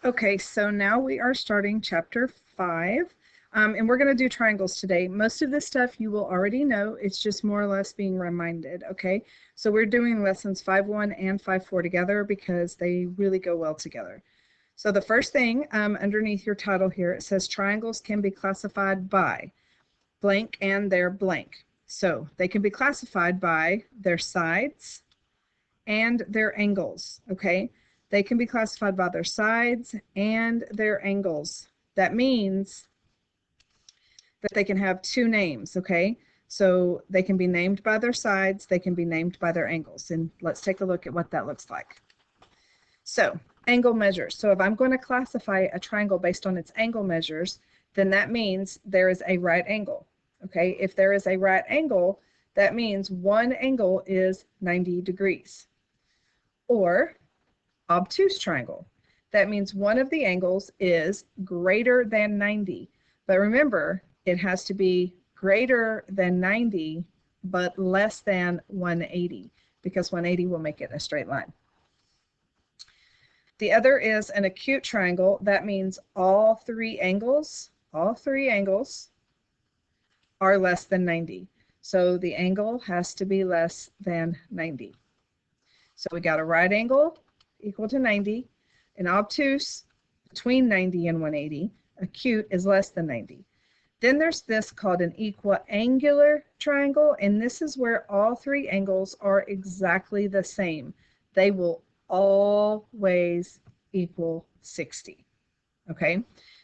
Okay, so now we are starting chapter 5, and we're going to do triangles today. Most of this stuff you will already know. It's just more or less being reminded, okay? So we're doing lessons 5.1 and 5.4 together because they really go well together. So the first thing underneath your title here, it says triangles can be classified by blank and their blank. So they can be classified by their sides and their angles, okay? They can be classified by their sides and their angles. That means that they can have two names, okay? So they can be named by their sides, they can be named by their angles. And let's take a look at what that looks like. So angle measures. So if I'm going to classify a triangle based on its angle measures, then that means there is a right angle, okay? If there is a right angle, that means one angle is 90 degrees. Or obtuse triangle. That means one of the angles is greater than 90. But remember, it has to be greater than 90, but less than 180, because 180 will make it a straight line. The other is an acute triangle. That means all three angles are less than 90. So the angle has to be less than 90. So we got a right angle equal to 90, an obtuse between 90 and 180, acute is less than 90. Then there's this called an equiangular triangle, and this is where all three angles are exactly the same. They will always equal 60, okay?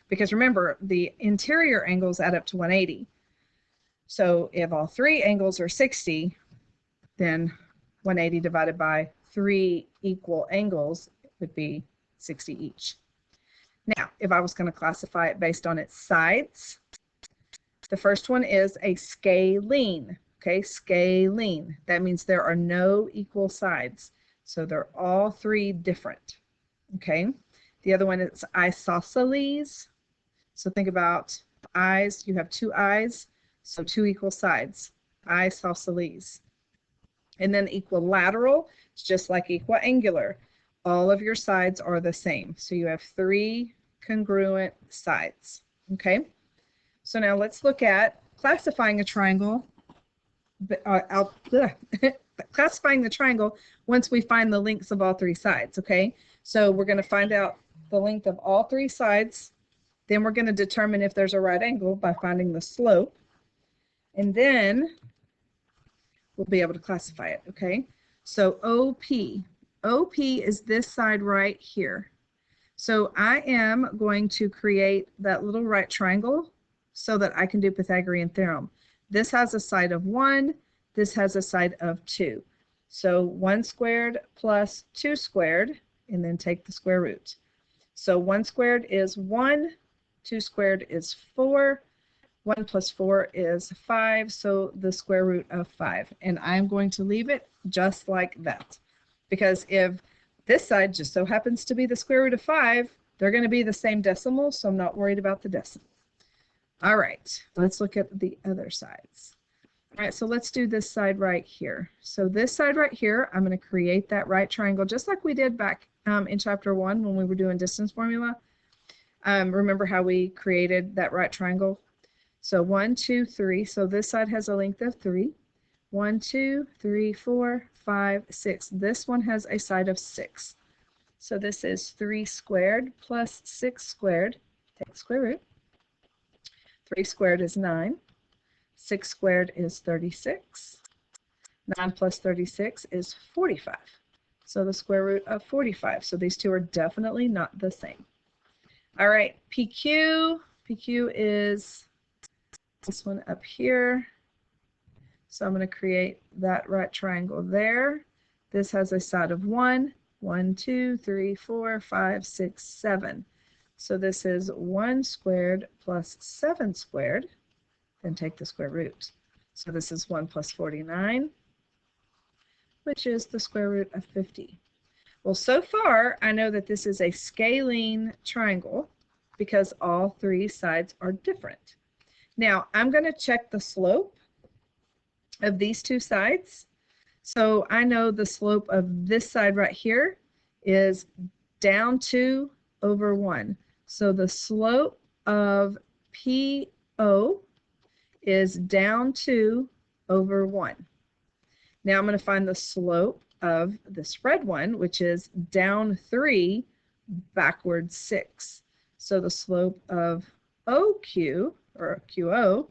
Because remember, the interior angles add up to 180. So if all three angles are 60, then 180 divided by 3 equal angles would be 60 each. Now, if I was going to classify it based on its sides, the first one is a scalene. Okay, scalene. That means there are no equal sides. So they're all three different. Okay, the other one is isosceles. So think about eyes. You have two eyes, so two equal sides. Isosceles. And then equilateral, it's just like equiangular. All of your sides are the same. So you have three congruent sides. Okay, so now let's look at classifying a triangle. Classifying the triangle once we find the lengths of all three sides. Okay, so we're going to find out the length of all three sides. Then we're going to determine if there's a right angle by finding the slope. And then we'll be able to classify it, okay? So OP is this side right here. So I am going to create that little right triangle so that I can do Pythagorean theorem. This has a side of 1, this has a side of 2. So 1 squared plus 2 squared, and then take the square root. So 1 squared is 1, 2 squared is 4, 1 plus 4 is 5, so the square root of 5. And I'm going to leave it just like that. Because if this side just so happens to be the square root of 5, they're going to be the same decimal, so I'm not worried about the decimal. All right, let's look at the other sides. All right, so let's do this side right here. So this side right here, I'm going to create that right triangle just like we did back in chapter 1 when we were doing distance formula. Remember how we created that right triangle? So 1, 2, 3. So this side has a length of 3. 1, 2, 3, 4, 5, 6. This one has a side of 6. So this is 3 squared plus 6 squared. Take square root. 3 squared is 9. 6 squared is 36. 9 plus 36 is 45. So the square root of 45. So these two are definitely not the same. All right, PQ. PQ is this one up here. So I'm going to create that right triangle there. This has a side of 1. 1, 2, 3, 4, 5, 6, 7. So this is 1 squared plus 7 squared. Then take the square root. So this is 1 plus 49, which is the square root of 50. Well, so far, I know that this is a scalene triangle because all three sides are different. Now, I'm going to check the slope of these two sides. So I know the slope of this side right here is down 2 over 1. So the slope of PO is down 2 over 1. Now I'm going to find the slope of this red one, which is down 3 backwards 6. So the slope of OQ, or QO,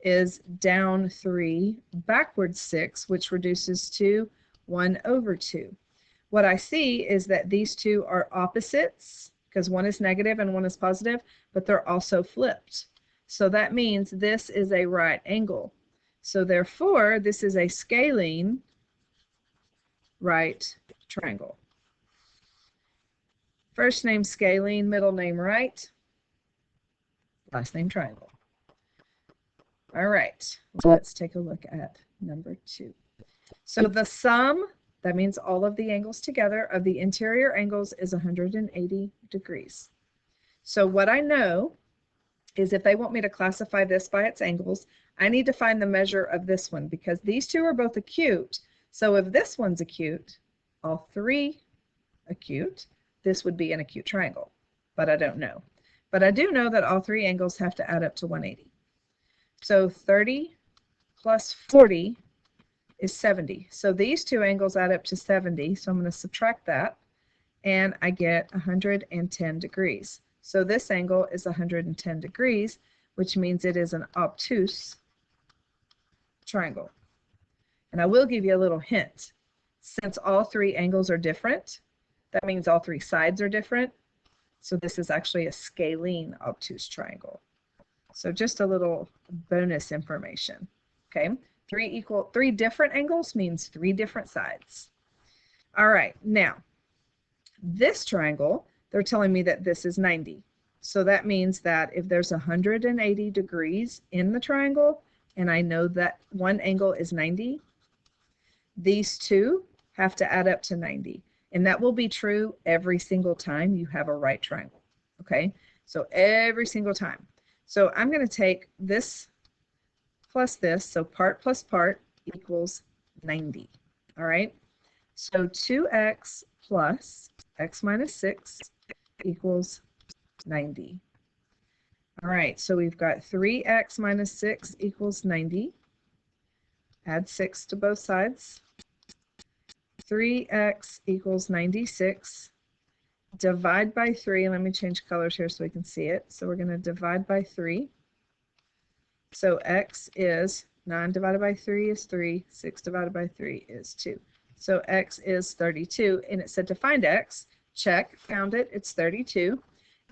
is down 3 backwards 6, which reduces to 1 over 2. What I see is that these two are opposites, because one is negative and one is positive, but they're also flipped. So that means this is a right angle. So therefore, this is a scalene right triangle. First name scalene, middle name right, last name triangle. All right, let's take a look at number 2. So the sum, that means all of the angles together, of the interior angles is 180 degrees. So what I know is if they want me to classify this by its angles, I need to find the measure of this one, because these two are both acute. So if this one's acute, all three acute, this would be an acute triangle, but I don't know. But I do know that all three angles have to add up to 180. So 30 plus 40 is 70. So these two angles add up to 70. So I'm going to subtract that, and I get 110 degrees. So this angle is 110 degrees, which means it is an obtuse triangle. And I will give you a little hint. Since all three angles are different, that means all three sides are different. So this is actually a scalene obtuse triangle. So just a little bonus information. Okay, three different angles means three different sides. All right, now this triangle, they're telling me that this is 90. So that means that if there's 180 degrees in the triangle, and I know that one angle is 90, these two have to add up to 90. And that will be true every single time you have a right triangle. Okay, so every single time. So I'm going to take this plus this, so part plus part equals 90. All right, so 2x plus x minus 6 equals 90. All right, so we've got 3x minus 6 equals 90. Add 6 to both sides. 3x equals 96. Divide by 3. Let me change colors here so we can see it. So we're going to divide by 3. So x is 9 divided by 3 is 3. 6 divided by 3 is 2. So x is 32. And it said to find x. Check. Found it. It's 32.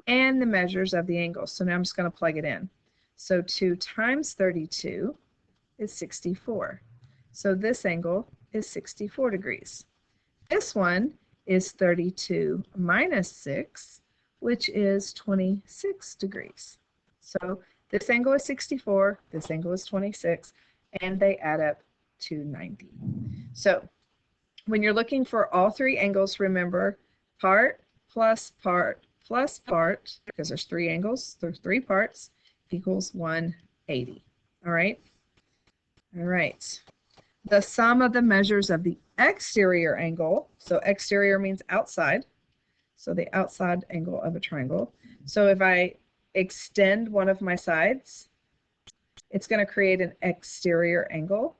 And the measures of the angles. So now I'm just going to plug it in. So 2 times 32 is 64. So this angle is 64 degrees. This one is 32 minus 6, which is 26 degrees. So this angle is 64, this angle is 26, and they add up to 90. So when you're looking for all three angles, remember part plus part plus part, because there's three angles, there's three parts, equals 180. All right? All right. The sum of the measures of the exterior angle, so exterior means outside, so the outside angle of a triangle. So if I extend one of my sides, it's going to create an exterior angle.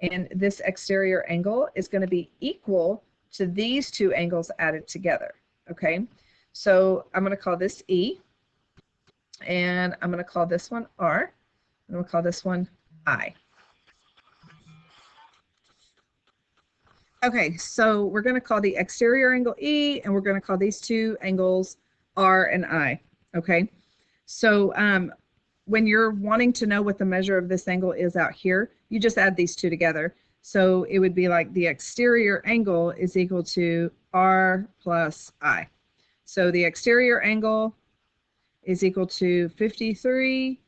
And this exterior angle is going to be equal to these two angles added together. Okay, so I'm going to call this E, and I'm going to call this one R, and I'm going to call this one I. Okay, so we're going to call the exterior angle E, and we're going to call these two angles R and I. Okay, so when you're wanting to know what the measure of this angle is out here, you just add these two together. So it would be like the exterior angle is equal to R plus I. So the exterior angle is equal to 53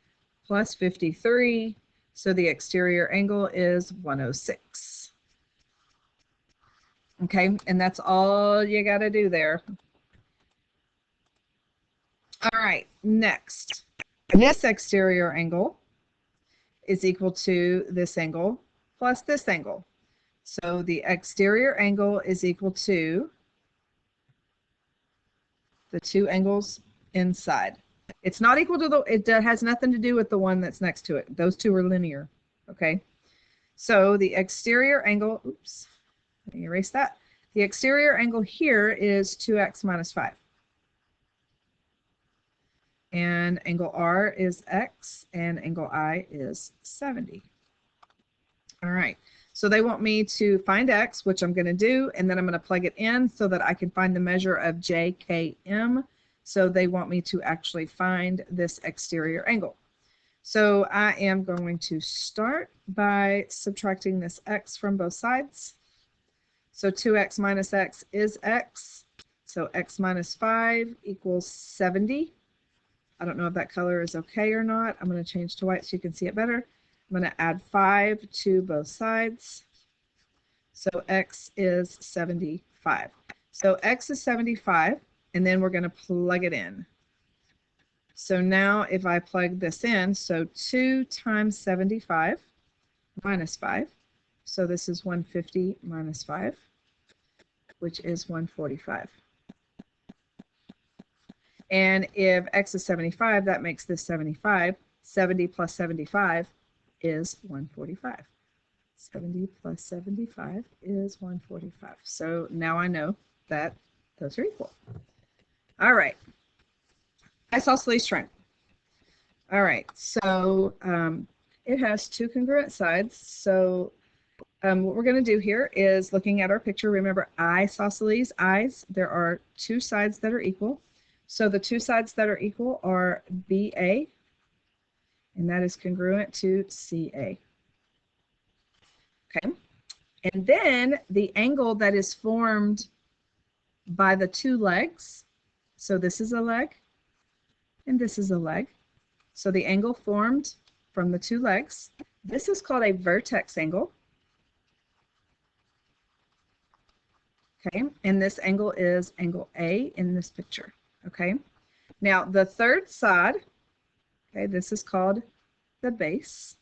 plus 53. So the exterior angle is 106. Okay, and that's all you got to do there. All right, next. This exterior angle is equal to this angle plus this angle. So the exterior angle is equal to the two angles inside. It's not equal to the, it has nothing to do with the one that's next to it. Those two are linear, okay? So the exterior angle, oops, let me erase that. The exterior angle here is 2x minus 5. And angle R is x, and angle I is 70. All right, so they want me to find x, which I'm going to do, and then I'm going to plug it in so that I can find the measure of JKM. So they want me to actually find this exterior angle. So I am going to start by subtracting this x from both sides. So 2x minus x is x. So x minus 5 equals 70. I don't know if that color is okay or not. I'm going to change to white so you can see it better. I'm going to add 5 to both sides. So x is 75. So x is 75, and then we're going to plug it in. So now if I plug this in, so 2 times 75 minus 5. So this is 150 minus 5, which is 145. And if x is 75, that makes this 75. 70 plus 75 is 145. 70 plus 75 is 145. So now I know that those are equal. All right. Isosceles triangle. All right. So it has two congruent sides. So what we're going to do here is looking at our picture. Remember, isosceles, eyes, there are two sides that are equal. So the two sides that are equal are BA, and that is congruent to CA. Okay. And then the angle that is formed by the two legs, so this is a leg, and this is a leg. So the angle formed from the two legs, this is called a vertex angle. Okay, and this angle is angle A in this picture. Okay, now the third side, okay, this is called the base.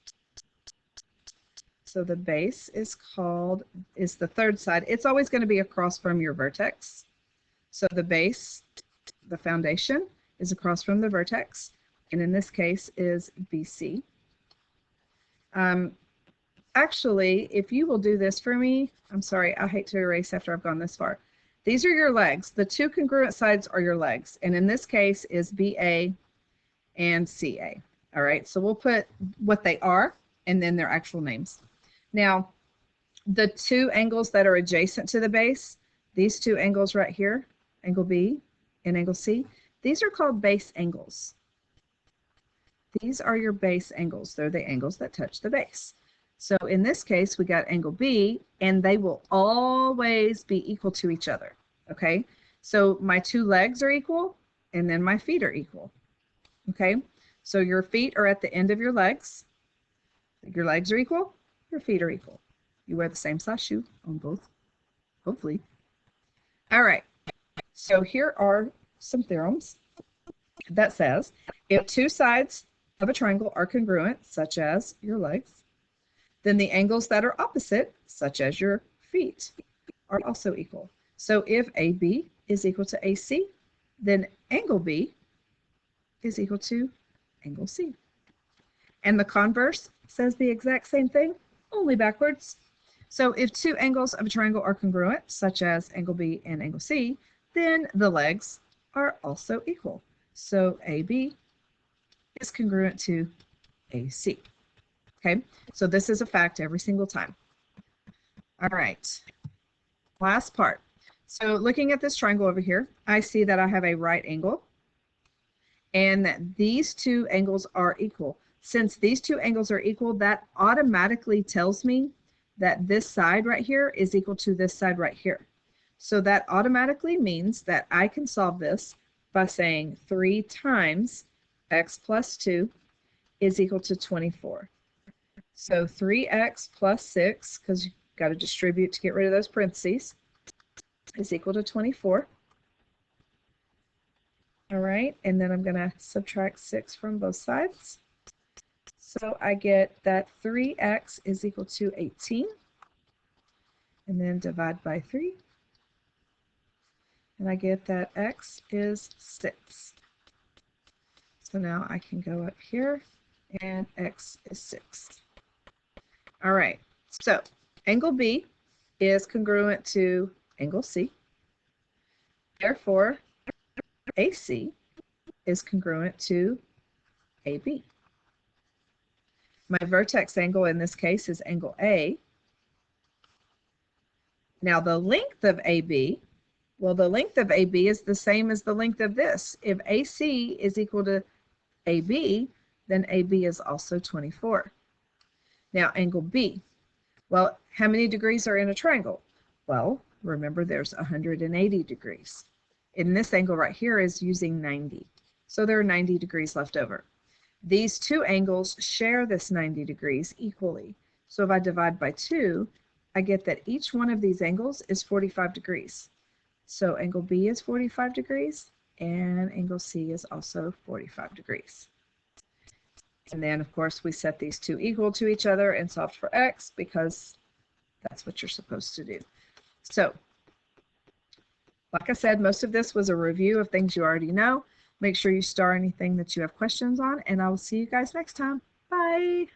So the base is the third side. It's always going to be across from your vertex. So the base, the foundation, is across from the vertex, and in this case is BC. Actually, if you will do this for me, I'm sorry, I hate to erase after I've gone this far. These are your legs. The two congruent sides are your legs, and in this case is BA and CA. All right, so we'll put what they are and then their actual names. Now, the two angles that are adjacent to the base, these two angles right here, angle B and angle C, these are called base angles. These are your base angles. They're the angles that touch the base. So in this case, we got angle B, and they will always be equal to each other. Okay, so my two legs are equal, and then my feet are equal. Okay, so your feet are at the end of your legs. Your legs are equal, your feet are equal. You wear the same size shoe on both, hopefully. All right, so here are some theorems that says if two sides of a triangle are congruent, such as your legs, then the angles that are opposite, such as your feet, are also equal. So if AB is equal to AC, then angle B is equal to angle C. And the converse says the exact same thing, only backwards. So if two angles of a triangle are congruent, such as angle B and angle C, then the legs are also equal. So AB is congruent to AC. Okay, so this is a fact every single time. All right, last part. So looking at this triangle over here, I see that I have a right angle and that these two angles are equal. Since these two angles are equal, that automatically tells me that this side right here is equal to this side right here. So that automatically means that I can solve this by saying 3 times x plus 2 is equal to 24. So 3x plus 6, because you've got to distribute to get rid of those parentheses, is equal to 24. All right, and then I'm going to subtract 6 from both sides. So I get that 3x is equal to 18. And then divide by 3. and I get that x is 6. So now I can go up here, and x is 6. All right, so angle B is congruent to angle C. Therefore, AC is congruent to AB. My vertex angle in this case is angle A. Now the length of AB, well, the length of AB is the same as the length of this. If AC is equal to AB, then AB is also 24. Now angle B. Well, how many degrees are in a triangle? Well, remember there's 180 degrees. In this angle right here is using 90. So there are 90 degrees left over. These two angles share this 90 degrees equally. So if I divide by 2, I get that each one of these angles is 45 degrees. So angle B is 45 degrees, and angle C is also 45 degrees. And then, of course, we set these two equal to each other and solve for x because that's what you're supposed to do. So, like I said, most of this was a review of things you already know. Make sure you star anything that you have questions on, and I will see you guys next time. Bye!